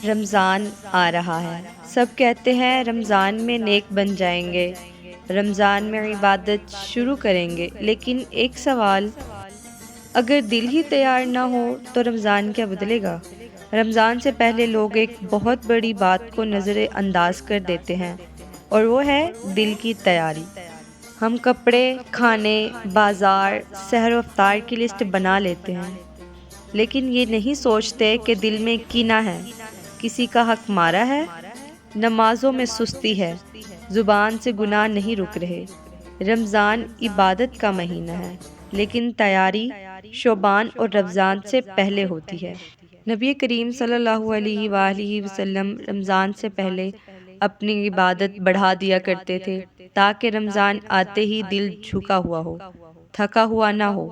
رمضان آ رہا ہے۔ سب کہتے ہیں رمضان میں نیک بن جائیں گے، رمضان میں عبادت شروع کریں گے، لیکن ایک سوال، اگر دل ہی تیار نہ ہو تو رمضان کیا بدلے گا؟ رمضان سے پہلے لوگ ایک بہت بڑی بات کو نظر انداز کر دیتے ہیں، اور وہ ہے دل کی تیاری۔ ہم کپڑے، کھانے، بازار، سحر و افطار کی لسٹ بنا لیتے ہیں، لیکن یہ نہیں سوچتے کہ دل میں کینہ ہے، کسی کا حق مارا ہے، نمازوں میں سستی ہے، زبان سے گناہ نہیں رک رہے۔ رمضان عبادت کا مہینہ ہے، لیکن تیاری شعبان اور رمضان سے پہلے ہوتی ہے۔ نبی کریم صلی اللہ علیہ وآلہ وسلم رمضان سے پہلے اپنی عبادت بڑھا دیا کرتے تھے، تاکہ رمضان آتے ہی دل جھکا ہوا ہو، تھکا ہوا نہ ہو۔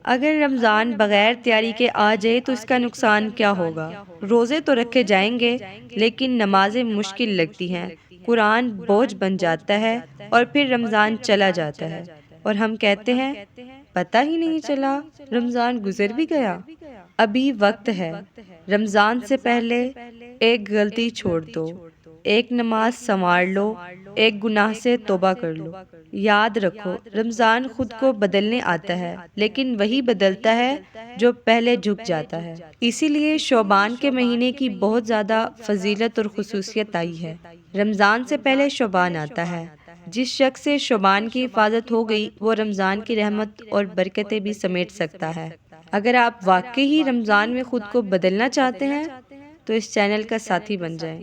اگر رمضان بغیر تیاری کے آ جائے تو اس کا نقصان کیا ہوگا؟ روزے تو رکھے جائیں گے، لیکن نمازیں مشکل لگتی ہیں، قرآن بوجھ بن جاتا ہے، اور پھر رمضان چلا جاتا ہے اور ہم کہتے ہیں پتہ ہی نہیں چلا، رمضان گزر بھی گیا۔ ابھی وقت ہے۔ رمضان سے پہلے ایک غلطی چھوڑ دو، ایک نماز سنوار لو، ایک گناہ سے توبہ کر لو۔ یاد رکھو، رمضان خود کو بدلنے آتا ہے، لیکن وہی بدلتا ہے جو پہلے جھک جاتا ہے۔ اسی لیے شعبان کے مہینے کی بہت زیادہ فضیلت اور خصوصیت آئی ہے۔ رمضان سے پہلے شعبان آتا ہے۔ جس شخص سے شعبان کی حفاظت ہو گئی، وہ رمضان کی رحمت اور برکتیں بھی سمیٹ سکتا ہے۔ اگر آپ واقعی رمضان میں خود کو بدلنا چاہتے ہیں تو اس چینل کا ساتھی بن جائیں۔